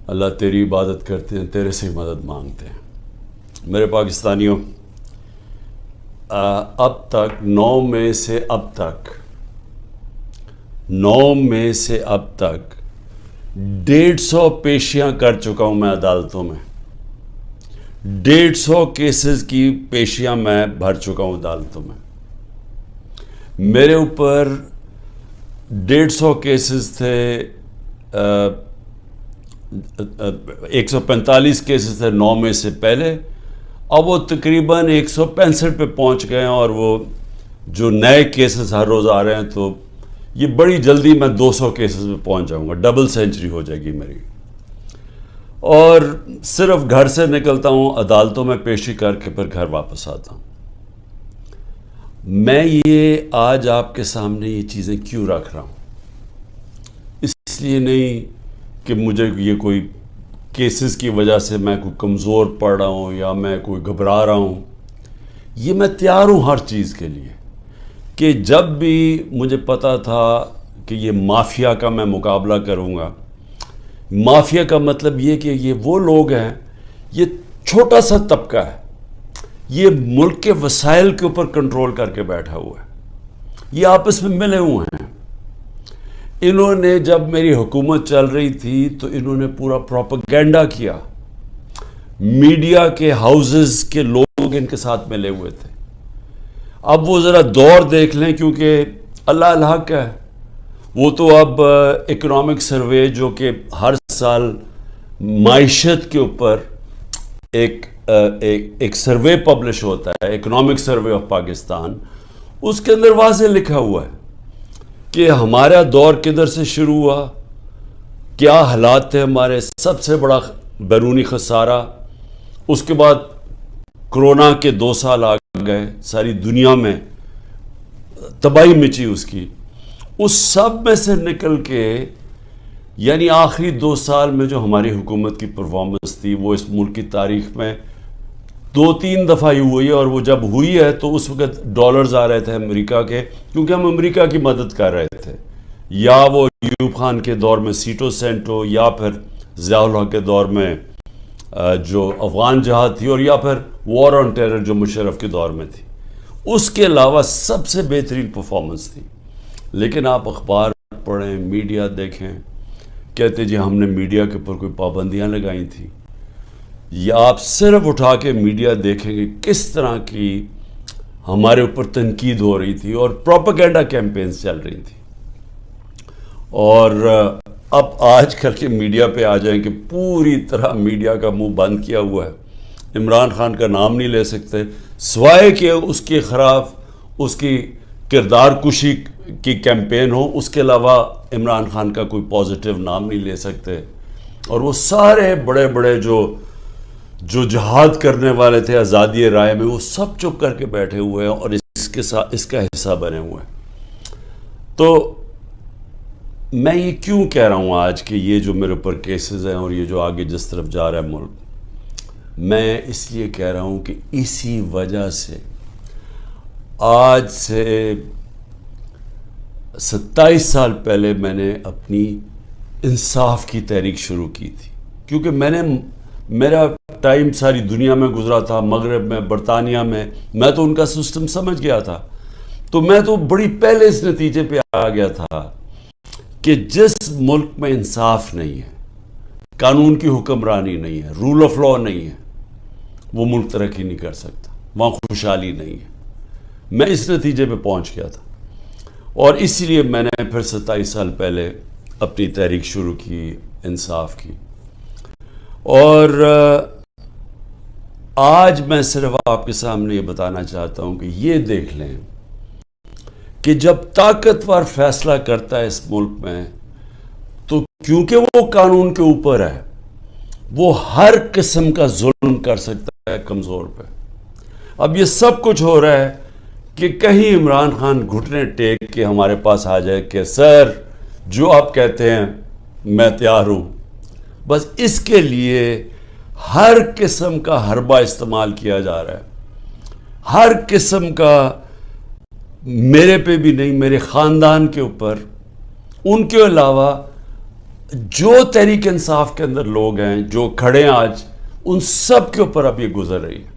اللہ تیری عبادت کرتے ہیں، تیرے سے مدد مانگتے ہیں۔ میرے پاکستانیوں، اب تک 9 مئی سے اب تک 150 پیشیاں کر چکا ہوں میں عدالتوں میں۔ 150 کیسز کی پیشیاں میں بھر چکا ہوں عدالتوں میں۔ میرے اوپر 150 کیسز تھے، 145 کیسز تھے 9 مئی سے پہلے، اب وہ تقریباً 165 پہ پہنچ گئے ہیں، اور وہ جو نئے کیسز ہر روز آ رہے ہیں، تو یہ بڑی جلدی میں 200 کیسز پہ پہنچ جاؤں گا، ڈبل سینچری ہو جائے گی میری۔ اور صرف گھر سے نکلتا ہوں، عدالتوں میں پیشی کر کے پھر گھر واپس آتا ہوں۔ میں یہ آج آپ کے سامنے یہ چیزیں کیوں رکھ رہا ہوں؟ اس لیے نہیں کہ مجھے یہ کوئی کیسز کی وجہ سے میں کوئی کمزور پڑ رہا ہوں یا میں کوئی گھبرا رہا ہوں۔ یہ میں تیار ہوں ہر چیز کے لیے، کہ جب بھی مجھے پتا تھا کہ یہ مافیا کا میں مقابلہ کروں گا۔ مافیا کا مطلب یہ کہ یہ وہ لوگ ہیں، یہ چھوٹا سا طبقہ ہے، یہ ملک کے وسائل کے اوپر کنٹرول کر کے بیٹھا ہوا ہے، یہ آپس میں ملے ہوئے ہیں۔ انہوں نے جب میری حکومت چل رہی تھی تو انہوں نے پورا پروپیگنڈا کیا، میڈیا کے ہاؤسز کے لوگ ان کے ساتھ ملے ہوئے تھے۔ اب وہ ذرا دور دیکھ لیں، کیونکہ اللہ الحق ہے، وہ تو اب اکنامک سروے جو کہ ہر سال معیشت کے اوپر ایک سروے پبلش ہوتا ہے، اکنامک سروے آف پاکستان، اس کے اندر واضح لکھا ہوا ہے کہ ہمارا دور کدھر سے شروع ہوا، کیا حالات تھے ہمارے، سب سے بڑا بیرونی خسارہ، اس کے بعد کرونا کے 2 سال آ گئے، ساری دنیا میں تباہی مچی اس کی، اس سب میں سے نکل کے یعنی آخری 2 سال میں جو ہماری حکومت کی پرفارمنس تھی، وہ اس ملک کی تاریخ میں 2-3 دفعہ ہی ہوئی ہے، اور وہ جب ہوئی ہے تو اس وقت ڈالرز آ رہے تھے امریکہ کے، کیونکہ ہم امریکہ کی مدد کر رہے تھے، یا وہ ایوب خان کے دور میں سیٹو سینٹو، یا پھر ضیاء الحق کے دور میں جو افغان جہاد تھی، اور یا پھر وار آن ٹیرر جو مشرف کے دور میں تھی۔ اس کے علاوہ سب سے بہترین پرفارمنس تھی۔ لیکن آپ اخبار پڑھیں، میڈیا دیکھیں، کہتے جی ہم نے میڈیا کے اوپر کوئی پابندیاں لگائی تھیں، یا آپ صرف اٹھا کے میڈیا دیکھیں گے کس طرح کی ہمارے اوپر تنقید ہو رہی تھی اور پروپیگنڈا کیمپینز چل رہی تھی۔ اور اب آج کل کے میڈیا پہ آ جائیں کہ پوری طرح میڈیا کا منہ بند کیا ہوا ہے، عمران خان کا نام نہیں لے سکتے، سوائے کہ اس کے خلاف اس کی کردار کشی کی کیمپین ہو، اس کے علاوہ عمران خان کا کوئی پازیٹیو نام نہیں لے سکتے۔ اور وہ سارے بڑے بڑے جو جہاد کرنے والے تھے آزادی رائے میں، وہ سب چپ کر کے بیٹھے ہوئے ہیں اور اس کا حصہ بنے ہوئے ہیں۔ تو میں یہ کیوں کہہ رہا ہوں آج کہ یہ جو میرے اوپر کیسز ہیں اور یہ جو آگے جس طرف جا رہا ہے ملک، میں اس لیے کہہ رہا ہوں کہ اسی وجہ سے آج سے 27 سال پہلے میں نے اپنی انصاف کی تحریک شروع کی تھی، کیونکہ میرا ٹائم ساری دنیا میں گزرا تھا، مغرب میں، برطانیہ میں تو ان کا سسٹم سمجھ گیا تھا، تو میں تو بڑی پہلے اس نتیجے پہ آ گیا تھا کہ جس ملک میں انصاف نہیں ہے، قانون کی حکمرانی نہیں ہے، رول آف لا نہیں ہے، وہ ملک ترقی نہیں کر سکتا، وہاں خوشحالی نہیں ہے۔ میں اس نتیجے پہ پہنچ گیا تھا، اور اسی لیے میں نے پھر 27 سال پہلے اپنی تحریک شروع کی انصاف کی۔ اور آج میں صرف آپ کے سامنے یہ بتانا چاہتا ہوں کہ یہ دیکھ لیں کہ جب طاقتور فیصلہ کرتا ہے اس ملک میں، تو کیونکہ وہ قانون کے اوپر ہے، وہ ہر قسم کا ظلم کر سکتا ہے کمزور پہ۔ اب یہ سب کچھ ہو رہا ہے کہ کہیں عمران خان گھٹنے ٹیک کے ہمارے پاس آ جائے کہ سر جو آپ کہتے ہیں میں تیار ہوں، بس اس کے لیے ہر قسم کا حربہ استعمال کیا جا رہا ہے، ہر قسم کا، میرے پہ بھی نہیں، میرے خاندان کے اوپر، ان کے علاوہ جو تحریک انصاف کے اندر لوگ ہیں جو کھڑے ہیں آج، ان سب کے اوپر اب یہ گزر رہی ہے،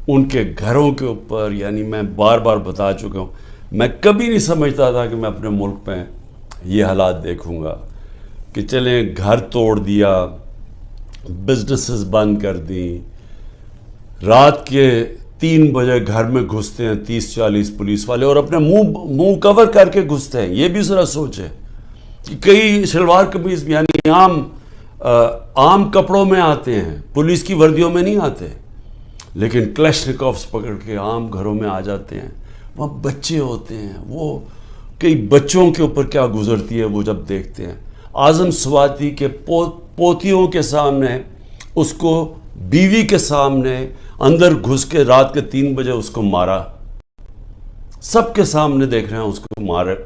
ان کے گھروں کے اوپر. یعنی میں بار بار بتا چکا ہوں، میں کبھی نہیں سمجھتا تھا کہ میں اپنے ملک میں یہ حالات دیکھوں گا کہ چلیں گھر توڑ دیا، بزنسز بند کر دیں، رات کے 3 بجے گھر میں گھستے ہیں 30-40 پولیس والے اور اپنے منہ کور کر کے گھستے ہیں. یہ بھی ذرا سوچیں کہ کئی شلوار قمیض یعنی عام کپڑوں میں آتے ہیں، پولیس کی وردیوں میں نہیں آتے، لیکن کلشنکوفز پکڑ کے عام گھروں میں آ جاتے ہیں. وہاں بچے ہوتے ہیں، وہ کئی بچوں کے اوپر کیا گزرتی ہے وہ جب دیکھتے ہیں. اعظم سواتی کے پوتیوں کے سامنے، اس کو بیوی کے سامنے اندر گھس کے رات کے 3 بجے اس کو مارا. سب کے سامنے دیکھ رہے ہیں اس کو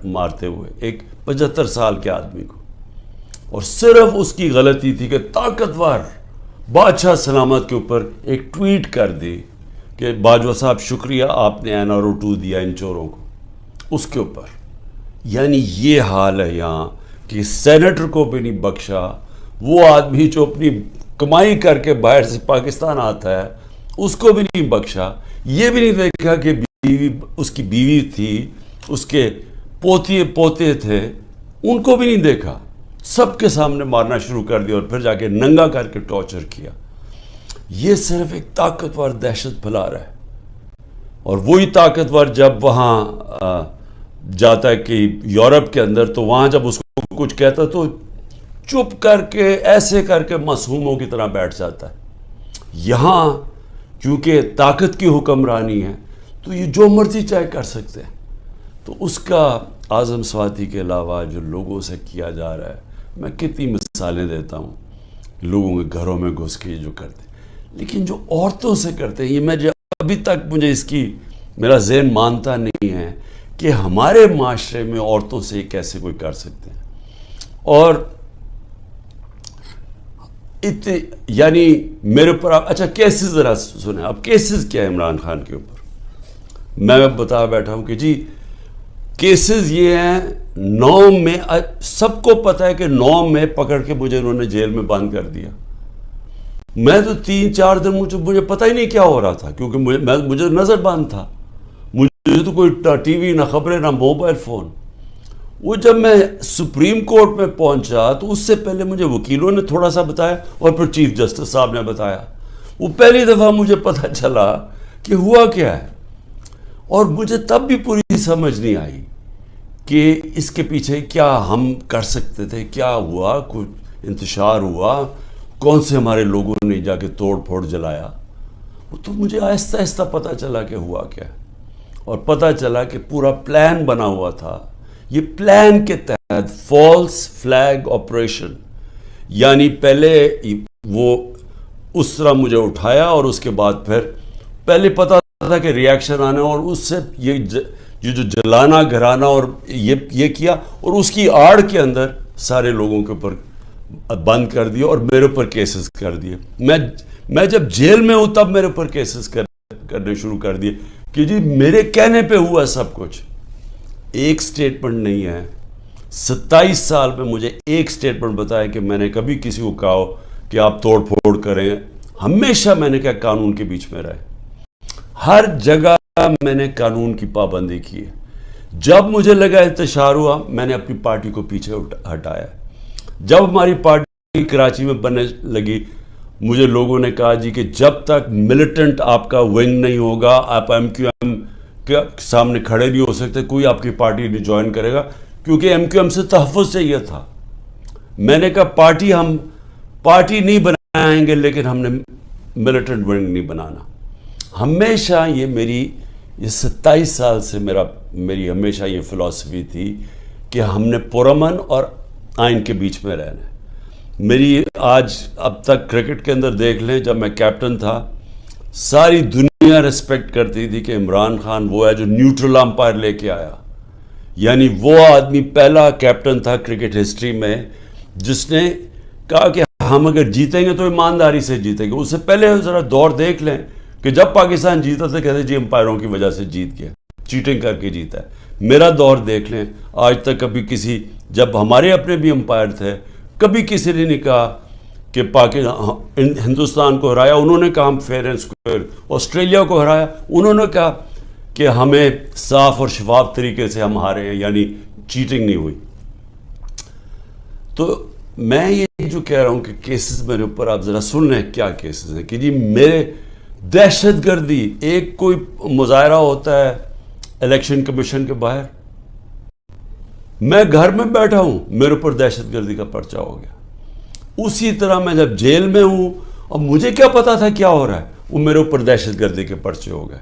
مارتے ہوئے ایک 75 سال کے آدمی کو. اور صرف اس کی غلطی تھی کہ طاقتور بادشاہ سلامت کے اوپر ایک ٹویٹ کر دی کہ باجوہ صاحب شکریہ آپ نے NRO 2 دیا ان چوروں کو. اس کے اوپر یعنی یہ حال ہے یہاں کہ سینیٹر کو بھی نہیں بخشا. وہ آدمی جو اپنی کمائی کر کے باہر سے پاکستان آتا ہے اس کو بھی نہیں بخشا. یہ بھی نہیں دیکھا کہ بیوی، اس کی بیوی تھی، اس کے پوتے تھے، ان کو بھی نہیں دیکھا. سب کے سامنے مارنا شروع کر دیا اور پھر جا کے ننگا کر کے ٹارچر کیا. یہ صرف ایک طاقتور دہشت پھیلا رہا ہے. اور وہی طاقتور جب وہاں جاتا ہے کہ یورپ کے اندر، تو وہاں جب اس کو کچھ کہتا تو چپ کر کے ایسے کر کے معصوموں کی طرح بیٹھ جاتا ہے. یہاں کیونکہ طاقت کی حکمرانی ہے تو یہ جو مرضی چاہے کر سکتے ہیں. تو اس کا اعظم سواتی کے علاوہ جو لوگوں سے کیا جا رہا ہے، میں کتنی مثالیں دیتا ہوں لوگوں کے گھروں میں گھس کے جو کرتے ہیں. لیکن جو عورتوں سے کرتے ہیں، یہ میں ابھی تک مجھے اس کی میرا ذہن مانتا نہیں ہے کہ ہمارے معاشرے میں عورتوں سے کیسے کوئی کر سکتے ہیں. اور یعنی میرے اوپر اچھا کیسز ذرا سنیں. اب کیسز کیا ہے عمران خان کے اوپر؟ میں بتا بیٹھا ہوں کہ جی کیسز یہ ہیں 9 میں، سب کو پتا ہے کہ 9 میں پکڑ کے مجھے انہوں نے جیل میں بند کر دیا. میں تو 3-4 دن مجھے پتہ ہی نہیں کیا ہو رہا تھا، کیونکہ مجھے نظر بند تھا. مجھے تو کوئی ٹی وی نہ خبریں نہ موبائل فون. وہ جب میں سپریم کورٹ میں پہنچا تو اس سے پہلے مجھے وکیلوں نے تھوڑا سا بتایا اور پھر چیف جسٹس صاحب نے بتایا. وہ پہلی دفعہ مجھے پتہ چلا کہ ہوا کیا ہے. اور مجھے تب بھی پوری سمجھ نہیں آئی کہ اس کے پیچھے کیا ہم کر سکتے تھے، کیا ہوا، کچھ انتشار ہوا، کون سے ہمارے لوگوں نے جا کے توڑ پھوڑ جلایا. تو مجھے آہستہ آہستہ پتہ چلا کہ ہوا کیا ہے. اور پتہ چلا کہ پورا پلان بنا ہوا تھا. یہ پلان کے تحت فالس فلیگ آپریشن، یعنی پہلے وہ اس طرح مجھے اٹھایا اور اس کے بعد پھر پہلے پتہ تھا کہ ریاکشن آنا، اور اس سے یہ جو جلانا گھرانا اور یہ کیا، اور اس کی آڑ کے اندر سارے لوگوں کے اوپر بند کر دیا اور میرے اوپر کیسز کر دیے. میں جب جیل میں ہوں تب میرے اوپر کیسز کرنے شروع کر دیے کہ جی میرے کہنے پہ ہوا سب کچھ. ایک سٹیٹمنٹ نہیں ہے. 27 سال میں مجھے ایک سٹیٹمنٹ بتایا کہ میں نے کبھی کسی کو کہا ہو کہ آپ توڑ پھوڑ کریں. ہمیشہ میں نے کہا قانون کے بیچ میں رہے. ہر جگہ میں نے قانون کی پابندی کی ہے. جب مجھے لگا انتشار ہوا میں نے اپنی پارٹی کو پیچھے ہٹایا. جب ہماری پارٹی کراچی میں بننے لگی مجھے لوگوں نے کہا جی کہ جب تک ملیٹنٹ آپ کا ونگ نہیں ہوگا آپ MQM کے سامنے کھڑے نہیں ہو سکتے, کوئی آپ کی پارٹی نہیں جوائن کرے گا, کیونکہ MQM سے تحفظ چاہیے تھا. میں نے کہا ہم پارٹی نہیں بنائیں گے لیکن ہم نے ملیٹنٹ ونگ نہیں بنانا. ہمیشہ یہ میری 27 سال سے میری ہمیشہ یہ فلسفی تھی کہ ہم نے پرامن اور آئین کے بیچ میں رہنا ہے. میری آج اب تک کرکٹ کے اندر دیکھ لیں, جب میں کیپٹن تھا ساری دنیا ریسپیکٹ کرتی تھی کہ عمران خان وہ ہے جو نیوٹرل امپائر لے کے آیا. یعنی وہ آدمی پہلا کیپٹن تھا کرکٹ ہسٹری میں جس نے کہا کہ ہم اگر جیتیں گے تو ایمانداری سے جیتیں گے. اس سے پہلے ذرا دور دیکھ لیں کہ جب پاکستان جیتا تھا کہتے جی امپائروں کی وجہ سے جیت گیا, چیٹنگ کر کے جیتا ہے. میرا دور دیکھ لیں, آج تک کبھی جب ہمارے اپنے بھی امپائر تھے کبھی کسی نے نہیں کہا کہ پاکستان ہندوستان کو ہرایا، انہوں نے کہا ہم فیئر اینڈ اسکوئر، آسٹریلیا کو ہرایا، انہوں نے کہا کہ ہمیں صاف اور شفاف طریقے سے ہم ہارے ہیں، یعنی چیٹنگ نہیں ہوئی۔ تو میں یہ جو کہہ رہا ہوں کہ کیسز میرے اوپر آپ ذرا سن لیں کیا کیسز ہیں، کہ جی میرے دہشت گردی، ایک کوئی مظاہرہ ہوتا ہے الیکشن کمیشن کے باہر، میں گھر میں بیٹھا ہوں، میرے اوپر دہشت گردی کا پرچہ ہو گیا۔ اسی طرح میں جب جیل میں ہوں اور مجھے کیا پتا تھا کیا ہو رہا ہے، وہ میرے اوپر دہشت گردی کے پرچے ہو گئے۔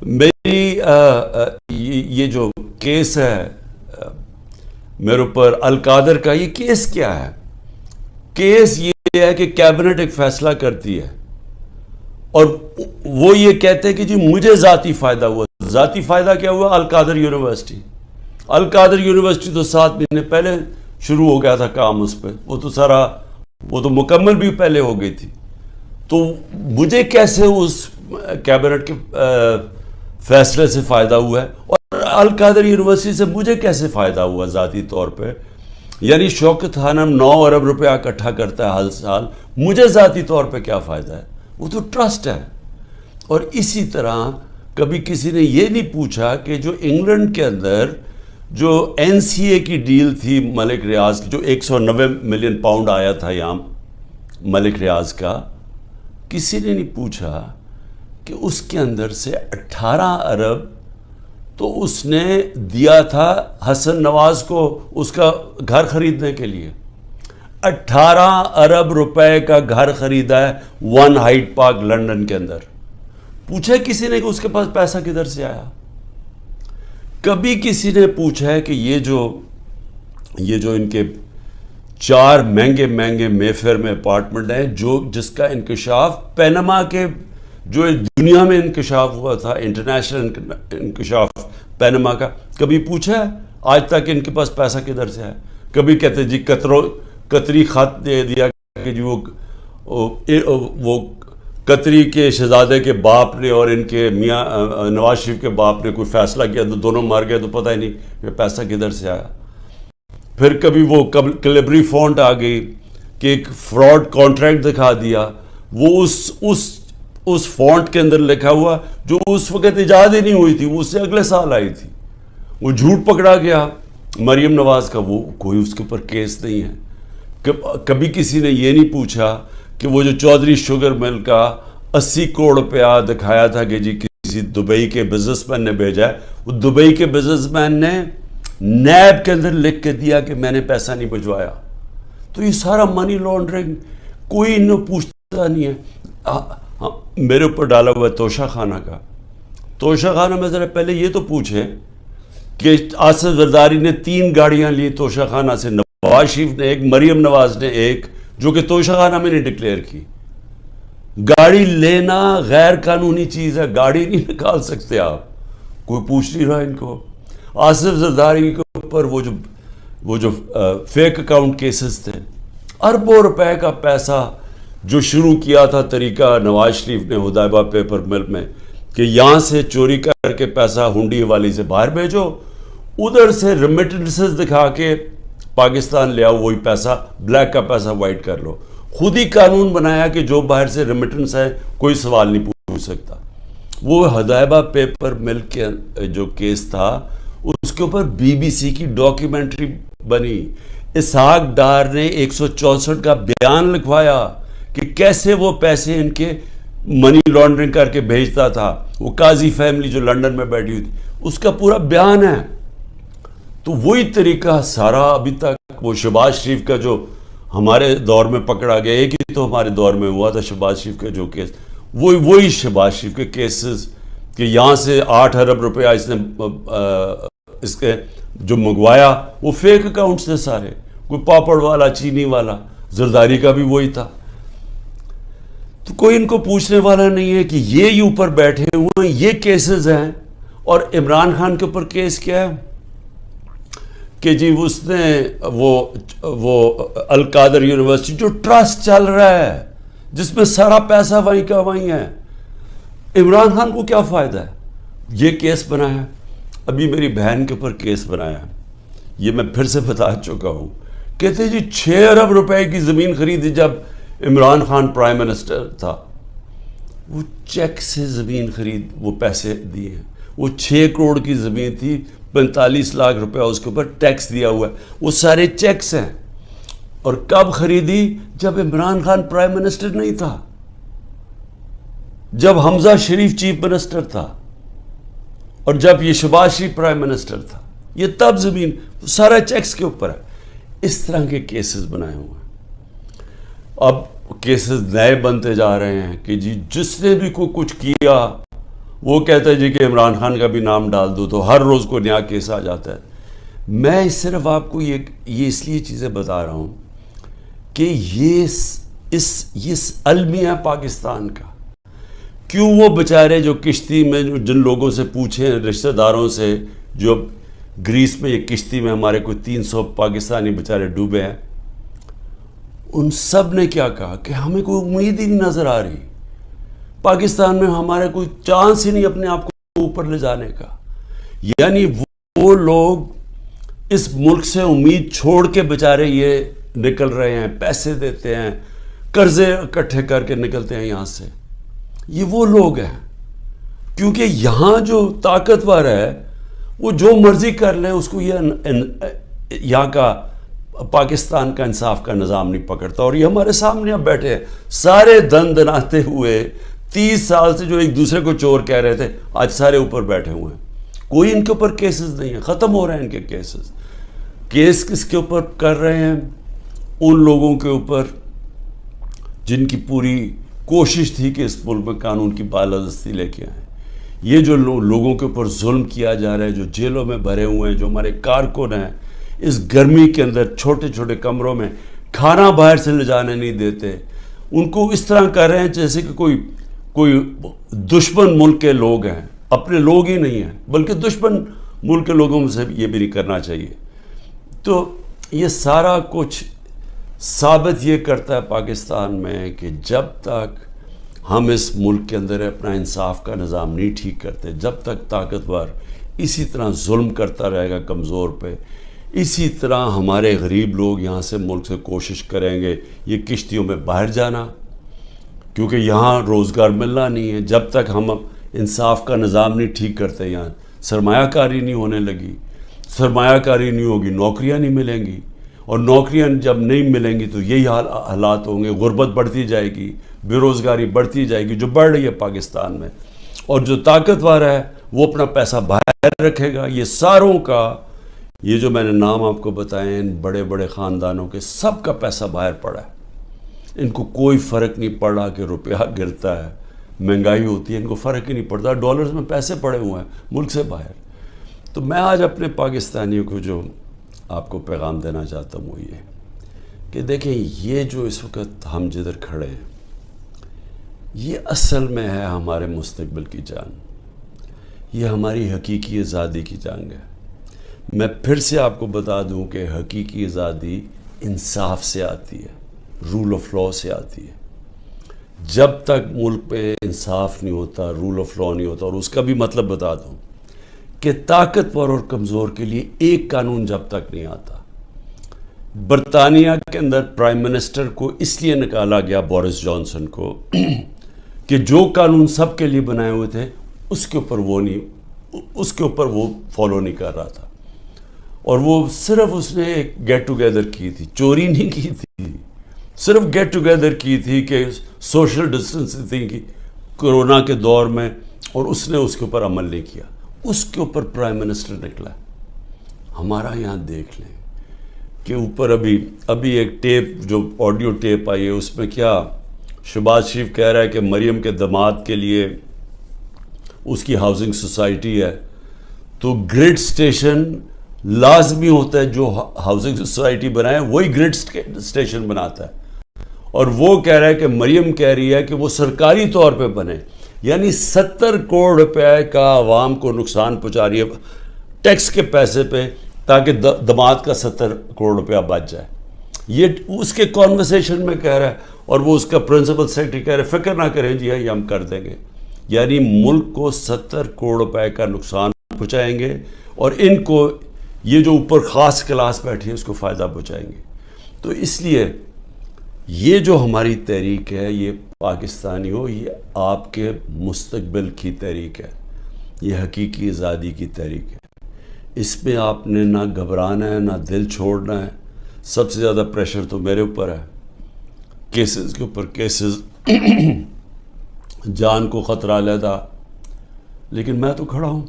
میری یہ جو کیس ہے میرے اوپر القادر کا، یہ کیس کیا ہے؟ کیس یہ ہے کہ کیبنٹ ایک فیصلہ کرتی ہے اور وہ یہ کہتے ہیں کہ جی مجھے ذاتی فائدہ ہوا۔ ذاتی فائدہ کیا ہوا؟ القادر یونیورسٹی۔ القادر یونیورسٹی تو 7 مہینے پہلے شروع ہو گیا تھا کام اس پہ، وہ تو مکمل بھی پہلے ہو گئی تھی۔ تو مجھے کیسے اس کیبنٹ کے فیصلے سے فائدہ ہوا ہے، اور القادر یونیورسٹی سے مجھے کیسے فائدہ ہوا ذاتی طور پہ؟ یعنی شوکت خانم 9 ارب روپیہ اکٹھا کرتا ہے ہر سال، مجھے ذاتی طور پہ کیا فائدہ ہے؟ وہ تو ٹرسٹ ہے۔ اور اسی طرح کبھی کسی نے یہ نہیں پوچھا کہ جو انگلینڈ کے اندر جو این سی اے کی ڈیل تھی ملک ریاض کی، جو 190 ملین پاؤنڈ آیا تھا یہاں ملک ریاض کا، کسی نے نہیں پوچھا کہ اس کے اندر سے 18 ارب تو اس نے دیا تھا حسن نواز کو اس کا گھر خریدنے کے لیے۔ 18 ارب روپے کا گھر خریدا ہے 1 ہائیڈ پارک لندن کے اندر۔ پوچھا کسی نے کہ اس کے پاس پیسہ کدھر سے آیا؟ کبھی کسی نے پوچھا ہے کہ یہ جو ان کے 4 مہنگے مے فیئر میں اپارٹمنٹ ہیں، جس کا انکشاف پینما کے جو دنیا میں انکشاف ہوا تھا، انٹرنیشنل انکشاف پینما کا، کبھی پوچھا ہے آج تک ان کے پاس پیسہ کدھر سے ہے؟ کبھی کہتے جی قطری خط دے دیا کہ جی وہ قطری کے شہزادے کے باپ نے اور ان کے میاں نواز شریف کے باپ نے کوئی فیصلہ کیا تو دونوں مر گئے، تو پتہ ہی نہیں کہ پیسہ کدھر سے آیا۔ پھر کبھی وہ کلیبری فونٹ آ گئی کہ ایک فراڈ کانٹریکٹ دکھا دیا، وہ اس فونٹ کے اندر لکھا ہوا جو اس وقت ایجاد ہی نہیں ہوئی تھی، وہ اس سے اگلے سال آئی تھی، وہ جھوٹ پکڑا گیا مریم نواز کا، وہ کوئی اس کے اوپر کیس نہیں ہے۔ کبھی کسی نے یہ نہیں پوچھا کہ وہ جو چودھری شوگر مل کا 80 کروڑ روپیہ دکھایا تھا کہ جی کسی دبئی کے بزنس مین نے بھیجا ہے، وہ دبئی کے بزنس مین نے نیب کے اندر لکھ کے دیا کہ میں نے پیسہ نہیں بھجوایا۔ تو یہ سارا منی لانڈرنگ کوئی انہوں پوچھتا نہیں ہے۔ میرے اوپر ڈالا ہوا ہے توشہ خانہ کا۔ توشہ خانہ میں ذرا پہلے یہ تو پوچھیں کہ آصف زرداری نے 3 گاڑیاں لی توشہ خانہ سے، نواز شریف نے ایک، مریم نواز نے ایک، جو کہ توشہ خانہ میں نے ڈکلیئر کی۔ گاڑی لینا غیر قانونی چیز ہے، گاڑی نہیں نکال سکتے آپ، کوئی پوچھ نہیں رہا ان کو۔ آصف زرداری کے اوپر وہ جو فیک اکاؤنٹ کیسز تھے، اربوں روپے کا پیسہ جو شروع کیا تھا طریقہ نواز شریف نے ہدایبہ پیپر مل میں کہ یہاں سے چوری کر کے پیسہ ہنڈی والی سے باہر بھیجو، ادھر سے ریمیٹنسز دکھا کے پاکستان لے آؤ، وہی پیسہ بلیک کا پیسہ وائٹ کر لو۔ خود ہی قانون بنایا کہ جو باہر سے ریمیٹنس ہے کوئی سوال نہیں پوچھ سکتا۔ وہ ہدایبہ پیپر مل کے جو کیس تھا اس کے اوپر بی بی سی کی ڈاکیومنٹری بنی، اسحاق ڈار نے 164 کا بیان لکھوایا کہ کیسے وہ پیسے ان کے منی لانڈرنگ کر کے بھیجتا تھا۔ وہ قاضی فیملی جو لندن میں بیٹھی ہوئی تھی، اس کا پورا بیان ہے۔ تو وہی طریقہ سارا ابھی تک، وہ شہباز شریف کا جو ہمارے دور میں پکڑا گیا، ایک ہی تو ہمارے دور میں ہوا تھا شہباز شریف کا جو کیس، وہی شہباز شریف کے کیسز کہ یہاں سے 8 ارب روپیہ اس نے اس کے جو منگوایا وہ فیک اکاؤنٹس تھے سارے، کوئی پاپڑ والا، چینی والا، زرداری کا بھی وہی تھا۔ تو کوئی ان کو پوچھنے والا نہیں ہے کہ یہ اوپر بیٹھے ہوئے ہیں، یہ کیسز ہیں۔ اور عمران خان کے اوپر کیس کیا ہے کہ جی اس نے وہ القادر یونیورسٹی جو ٹرسٹ چل رہا ہے جس میں سارا پیسہ وہیں کا وہیں ہے، عمران خان کو کیا فائدہ ہے؟ یہ کیس بنایا ہے۔ ابھی میری بہن کے اوپر کیس بنایا ہے، یہ میں پھر سے بتا چکا ہوں کہتے جی 6 ارب روپے کی زمین خریدی جب عمران خان پرائم منسٹر تھا. وہ چیک سے زمین خرید وہ پیسے دیے ہیں. وہ 6 کروڑ کی زمین تھی, 45 لاکھ روپے اس کے اوپر ٹیکس دیا ہوا ہے, وہ سارے چیکس ہیں. اور کب خریدی؟ جب عمران خان پرائم منسٹر نہیں تھا, جب حمزہ شریف چیف منسٹر تھا, اور جب یہ شہباز شریف پرائم منسٹر تھا. یہ تب زمین سارا چیکس کے اوپر ہے. اس طرح کے کیسز بنائے ہوئے ہیں. اب کیسز نئے بنتے جا رہے ہیں کہ جی جس نے بھی کوئی کچھ کیا وہ کہتا ہے جی کہ عمران خان کا بھی نام ڈال دو, تو ہر روز کوئی نیا کیس آ جاتا ہے. میں صرف آپ کو یہ اس لیے چیزیں بتا رہا ہوں کہ یہ المیہ پاکستان کا. کیوں وہ بیچارے جو کشتی میں جن لوگوں سے پوچھیں رشتہ داروں سے, جو گریس میں یہ کشتی میں ہمارے کوئی 300 پاکستانی بیچارے ڈوبے ہیں, ان سب نے کیا کہا کہ ہمیں کوئی امید ہی نہیں نظر آ رہی, پاکستان میں ہمارا کوئی چانس ہی نہیں اپنے آپ کو اوپر لے جانے کا. یعنی وہ لوگ اس ملک سے امید چھوڑ کے بیچارے یہ نکل رہے ہیں, پیسے دیتے ہیں, قرضے اکٹھے کر کے نکلتے ہیں یہاں سے. یہ وہ لوگ ہیں, کیونکہ یہاں جو طاقتور ہے وہ جو مرضی کر لے, اس کو یہاں کا پاکستان کا انصاف کا نظام نہیں پکڑتا. اور یہ ہمارے سامنے اب بیٹھے ہیں سارے دن دناتے ہوئے, 30 سال سے جو ایک دوسرے کو چور کہہ رہے تھے, آج سارے اوپر بیٹھے ہوئے ہیں. کوئی ان کے اوپر کیسز نہیں ہے, ختم ہو رہے ہیں ان کے کیسز. کیس کس کے اوپر کر رہے ہیں؟ ان لوگوں کے اوپر جن کی پوری کوشش تھی کہ اس ملک میں قانون کی بالادستی لے کے آئیں. یہ جو لوگوں کے اوپر ظلم کیا جا رہا ہے, جو جیلوں میں بھرے ہوئے ہیں, جو ہمارے کارکن ہیں, اس گرمی کے اندر چھوٹے چھوٹے کمروں میں کھانا باہر سے لے جانے نہیں دیتے, ان کو اس طرح کر رہے ہیں جیسے کہ کوئی دشمن ملک کے لوگ ہیں. اپنے لوگ ہی نہیں ہیں بلکہ دشمن ملک کے لوگوں سے یہ بھی نہیں کرنا چاہیے. تو یہ سارا کچھ ثابت یہ کرتا ہے پاکستان میں کہ جب تک ہم اس ملک کے اندر اپنا انصاف کا نظام نہیں ٹھیک کرتے, جب تک طاقتور اسی طرح ظلم کرتا رہے گا کمزور پہ, اسی طرح ہمارے غریب لوگ یہاں سے ملک سے کوشش کریں گے یہ کشتیوں میں باہر جانا, کیونکہ یہاں روزگار ملنا نہیں ہے. جب تک ہم انصاف کا نظام نہیں ٹھیک کرتے, یہاں سرمایہ کاری نہیں ہونے لگی, سرمایہ کاری نہیں ہوگی, نوکریاں نہیں ملیں گی, اور نوکریاں جب نہیں ملیں گی تو یہی حالات ہوں گے, غربت بڑھتی جائے گی, بے روزگاری بڑھتی جائے گی, جو بڑھ رہی ہے پاکستان میں. اور جو طاقتور ہے وہ اپنا پیسہ باہر رکھے گا. یہ ساروں کا, یہ جو میں نے نام آپ کو بتائے ان بڑے بڑے خاندانوں کے, سب کا پیسہ باہر پڑا ہے. ان کو کوئی فرق نہیں پڑ رہا کہ روپیہ گرتا ہے, مہنگائی ہوتی ہے, ان کو فرق ہی نہیں پڑتا. ڈالرز میں پیسے پڑے ہوئے ہیں ملک سے باہر. تو میں آج اپنے پاکستانیوں کو جو آپ کو پیغام دینا چاہتا ہوں وہ یہ کہ دیکھیں, یہ جو اس وقت ہم جدھر کھڑے ہیں یہ اصل میں ہے ہمارے مستقبل کی جنگ, یہ ہماری حقیقی آزادی کی جنگ ہے. میں پھر سے آپ کو بتا دوں کہ حقیقی آزادی انصاف سے آتی ہے, رول آف لاء سے آتی ہے. جب تک ملک پہ انصاف نہیں ہوتا, رول آف لاء نہیں ہوتا, اور اس کا بھی مطلب بتا دوں کہ طاقتور اور کمزور کے لیے ایک قانون جب تک نہیں آتا. برطانیہ کے اندر پرائم منسٹر کو اس لیے نکالا گیا, بورس جانسن کو, کہ جو قانون سب کے لیے بنائے ہوئے تھے اس کے اوپر وہ فالو نہیں کر رہا تھا. اور وہ صرف اس نے ایک گیٹ ٹوگیدر کی تھی, چوری نہیں کی تھی, صرف گیٹ ٹوگیدر کی تھی کہ سوشل ڈسٹنسنگ کی کرونا کے دور میں, اور اس نے اس کے اوپر عمل نہیں کیا. اس کے اوپر پرائم منسٹر نکلا. ہمارا یہاں دیکھ لیں کہ اوپر ابھی ایک ٹیپ, جو آڈیو ٹیپ آئی ہے, اس میں کیا شہباز شریف کہہ رہا ہے کہ مریم کے داماد کے لیے اس کی ہاؤسنگ سوسائٹی ہے, تو گریڈ سٹیشن لازمی ہوتا ہے, جو ہاؤسنگ سوسائٹی بنائے وہی گریڈ سٹیشن بناتا ہے. اور وہ کہہ رہا ہے کہ مریم کہہ رہی ہے کہ وہ سرکاری طور پہ بنے. یعنی 70 کروڑ روپے کا عوام کو نقصان پہنچا رہی ہے ٹیکس کے پیسے پہ, تاکہ داماد کا 70 کروڑ روپیہ بچ جائے. یہ اس کے کانورسیشن میں کہہ رہا ہے, اور وہ اس کا پرنسپل سیکرٹری کہہ رہے ہیں فکر نہ کریں جی, یہ ہم کر دیں گے. یعنی ملک کو 70 کروڑ روپے کا نقصان پہنچائیں گے, اور ان کو یہ جو اوپر خاص کلاس بیٹھی ہے اس کو فائدہ پہنچائیں گے. تو اس لیے یہ جو ہماری تحریک ہے، یہ پاکستانیوں، یہ آپ کے مستقبل کی تحریک ہے، یہ حقیقی آزادی کی تحریک ہے۔ اس میں آپ نے نہ گھبرانا ہے، نہ دل چھوڑنا ہے۔ سب سے زیادہ پریشر تو میرے اوپر ہے، کیسز کے اوپر کیسز، جان کو خطرہ علیحدہ، لیکن میں تو کھڑا ہوں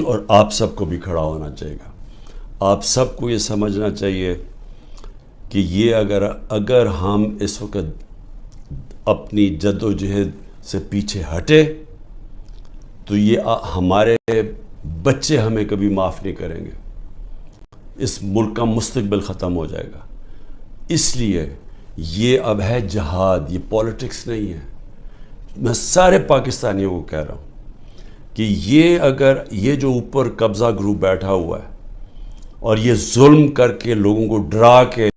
اور آپ سب کو بھی کھڑا ہونا چاہیے گا۔ آپ سب کو یہ سمجھنا چاہیے کہ یہ اگر ہم اس وقت اپنی جد و جہد سے پیچھے ہٹے تو یہ ہمارے بچے ہمیں کبھی معاف نہیں کریں گے، اس ملک کا مستقبل ختم ہو جائے گا۔ اس لیے یہ اب ہے جہاد، یہ پولیٹکس نہیں ہے۔ میں سارے پاکستانیوں کو کہہ رہا ہوں کہ یہ جو اوپر قبضہ گروپ بیٹھا ہوا ہے اور یہ ظلم کر کے لوگوں کو ڈرا کے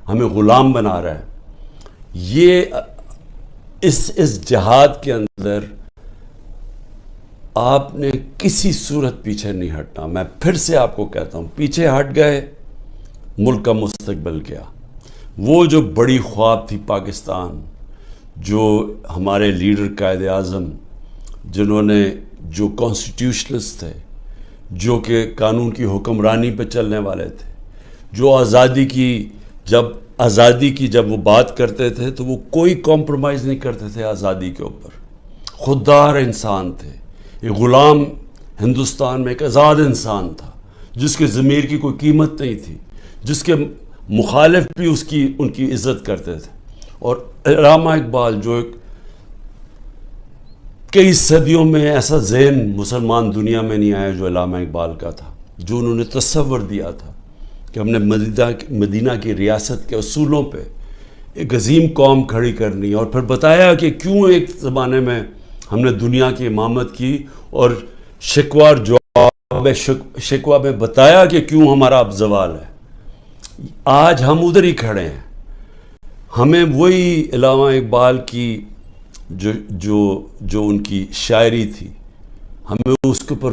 ہمیں غلام بنا رہا ہے، یہ اس جہاد کے اندر آپ نے کسی صورت پیچھے نہیں ہٹنا۔ میں پھر سے آپ کو کہتا ہوں، پیچھے ہٹ گئے، ملک کا مستقبل کیا؟ وہ جو بڑی خواب تھی پاکستان، جو ہمارے لیڈر قائد اعظم، جنہوں نے جو کانسٹیٹیوشنلسٹ تھے، جو کہ قانون کی حکمرانی پہ چلنے والے تھے، جو آزادی کی جب وہ بات کرتے تھے تو وہ کوئی کمپرومائز نہیں کرتے تھے آزادی کے اوپر، خوددار انسان تھے۔ ایک غلام ہندوستان میں ایک آزاد انسان تھا جس کے ضمیر کی کوئی قیمت نہیں تھی، جس کے مخالف بھی ان کی عزت کرتے تھے۔ اور علامہ اقبال جو کئی صدیوں میں ایسا ذہن مسلمان دنیا میں نہیں آیا جو علامہ اقبال کا تھا، جو انہوں نے تصور دیا تھا کہ ہم نے مدینہ کی ریاست کے اصولوں پہ ایک عظیم قوم کھڑی کرنی، اور پھر بتایا کہ کیوں ایک زمانے میں ہم نے دنیا کی امامت کی، اور شکوہ اور جواب شکوہ میں بتایا کہ کیوں ہمارا اب زوال ہے۔ آج ہم ادھر ہی کھڑے ہیں۔ ہمیں وہی علامہ اقبال کی جو ان کی شاعری تھی، ہمیں اس کے اوپر